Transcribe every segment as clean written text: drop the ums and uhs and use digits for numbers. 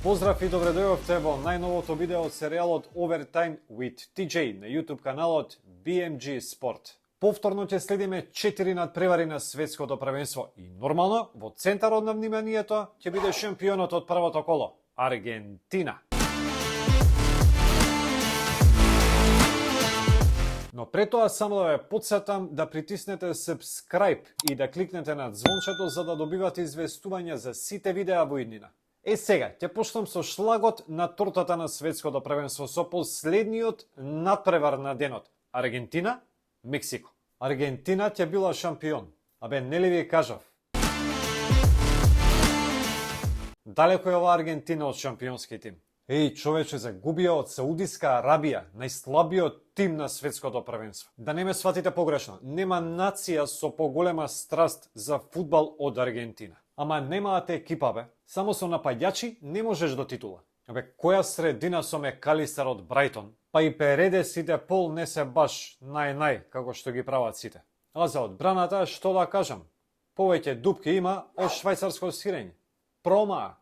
Поздрав и добре дојдовте во најновото видео од серијалот Overtime with TJ на YouTube каналот BMG Sport. Повторно ќе следиме 4 надпревари на светското првенство и нормално во центарот на вниманието ќе биде шампионот од првото коло Аргентина. Но пред тоа само да ве потсетам да притиснете subscribe и да кликнете на звончето за да добивате известувања за сите видеа во иднина. Сега, ќе почнам со шлагот на тортата на светското првенство со последниот надпревар на денот. Аргентина, Мексико. Аргентина ќе била шампион. Абе, нели ви кажав? Далеко е ова Аргентина од шампионски тим. Човече, загубија од Саудиска Арабија, најслабиот тим на светското првенство. Да не ме сватите погрешно, нема нација со поголема страст за фудбал од Аргентина. Ама немаате екипа, бе. Само со напаѓачи не можеш до титула. Абе, која средина со Мекалистер од Брајтон, па и Передес и Депол не се баш нај, како што ги прават сите. А за одбраната, што да кажам? Повеќе дупки има од швајцарско сирење. Промаа.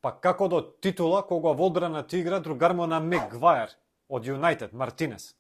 Па како до титула кога во одбрана ти игра другармо на Мегвајер од Юнајтед, Мартинес.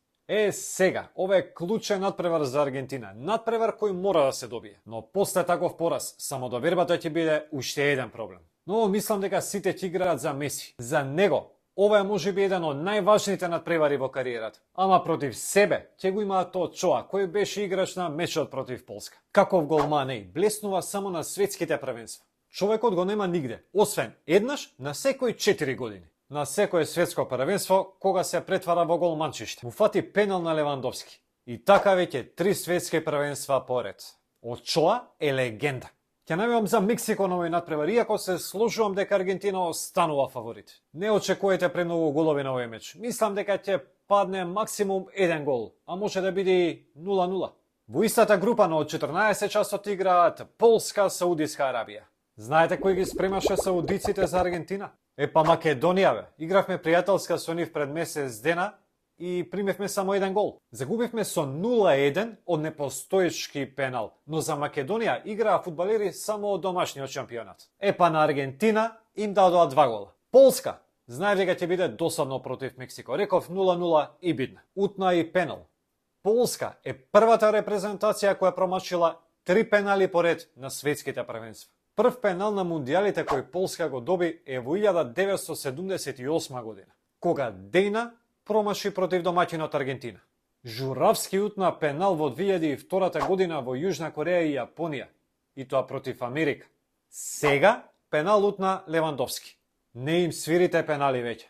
Сега, ова е клучен надпревар за Аргентина. Надпревар кој мора да се добие. Но после таков пораз, само довербата ќе биде уште еден проблем. Но мислам дека сите ќе играат за Меси. За него, ова е можеби еден од најважните надпревари во кариерата. Ама против себе ќе го имаат Очоа, кој беше играч на мечот против Полска. Каков голман е, блеснува само на светските првенства. Човекот го нема нигде, освен еднаш на секој 4 години. На секое светско првенство, кога се претвара во голманчиште. Му фати пенал на Левандовски. И така веќе 3 светски првенства поред. Очоа е легенда. Ќе навивам за Мексико на овој надпревар, иако се сложувам дека Аргентина останува фаворит. Не очекувате премногу голови на овој меч. Мислам дека ќе падне максимум 1 гол, а може да биде 0-0. Во истата група, но од 14 часот играат Полска, Саудиска Арабија. Знаете кој ги спремаше саудиците за Аргентина? Па Македонија, бе. Игравме пријателска со нив пред месец дена и примевме само 1 гол. Загубивме со 0-1 од непостоечки пенал, но за Македонија играа фудбалери само од домашниот шампионат. Па на Аргентина им дадоа 2 гола. Полска, знаев дека ќе биде досадно против Мексико. Реков 0-0 и бидна. Утна и пенал. Полска е првата репрезентација која промачила 3 пенали поред на светските првенства. Прв пенал на мундијалите кој Полска го доби е во 1978 година, кога Дејна промаши против домаќинот Аргентина. Журавски утна пенал во 2002 година во Јужна Кореја и Јапонија, и тоа против Америка. Сега пенал утна Левандовски. Не им свирите пенали веќе.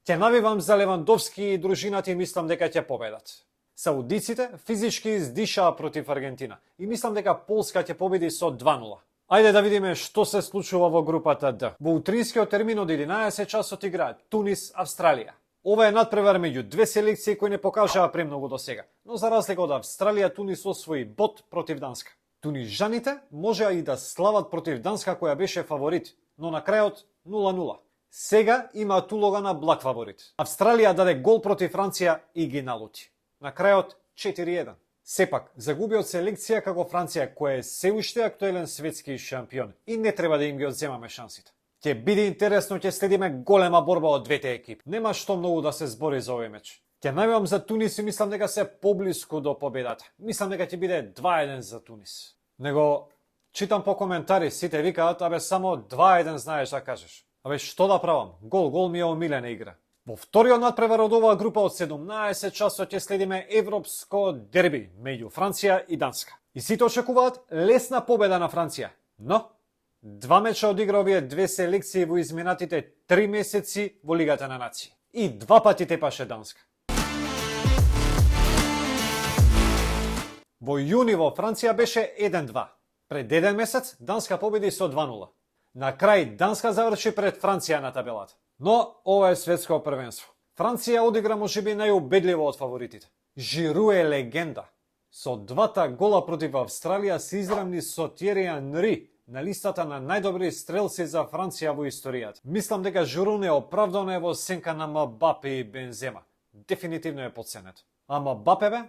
Ќе навивам за Левандовски и дружината и мислам дека ќе победат. Саудиците физички издишаа против Аргентина и мислам дека Полска ќе победи со 2-0. Ајде да видиме што се случува во групата Д. Во утринскиот термин од 11 часот играат Тунис, Австралија. Ова е надпревар меѓу две селекции кои не покажаа премногу до сега, но за разлика од Австралија, Тунис освои бод против Данска. Тунисжаните можеа и да слават против Данска која беше фаворит, но на крајот 0-0. Сега имаат улога на благ фаворит. Австралија даде гол против Франција и ги налути. На крајот 4-1. Сепак, загуби од селекција како Франција, која е се уште актуелен светски шампион и не треба да им ги одземаме шансите. Ќе биде интересно, ќе следиме голема борба од двете екипи. Нема што многу да се збори за овој меч. Ќе навивам за Тунис и мислам дека се поблиску до победата. Мислам дека ќе биде 2-1 за Тунис. Него, читам по коментари, сите викаат, абе само 2-1 знаеш да кажеш. Абе што да правам? Гол ми е омилена игра. Во вториот надпревар од оваа група од 17 часот ќе следиме европско дерби меѓу Франција и Данска. И сите очекуваат лесна победа на Франција. Но, 2 меча одигра овие две селекции во изминатите 3 месеци во Лигата на нации. И 2 пати тепаше Данска. Во јуни во Франција беше 1-2. Пред 1 месец Данска победи со 2-0. На крај Данска заврши пред Франција на табелата. Но ова е светско првенство. Франција одигра можеби најубедливо од фаворитите. Жиру е легенда. Со 2 гола против Австралија се изравни со Тиери Анри на листата на најдобри стрелци за Франција во историјата. Мислам дека Жиру не оправдано е во сенка на Мбапе и Бензема. Дефинитивно е подценет. А Мбапе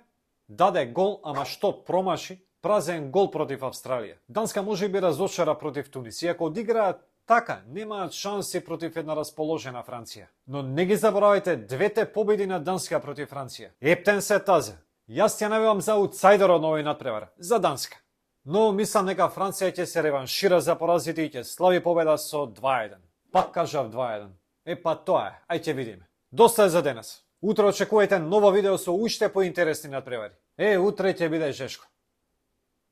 даде гол, ама што промаши, празен гол против Австралија. Данска може би разочара против Тунис, иако одиграат така, немаат шанси против една расположена Франција. Но не ги заборавајте двете победи на Данска против Франција. Ептен се тазе. Јас ја навивам за аутсайдерот на овој надпревар, за Данска. Но мислам дека Франција ќе се реваншира за поразите и ќе слави победа со 2-1. Пак кажав 2-1. Па тоа е, ај ќе видиме. Доста е за денес. Утре очекувајте ново видео со уште поинтересни надпревари. Утре ќе биде жешко.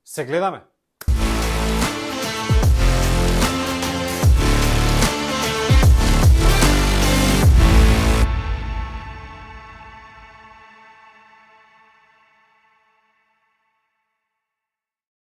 Се гледаме.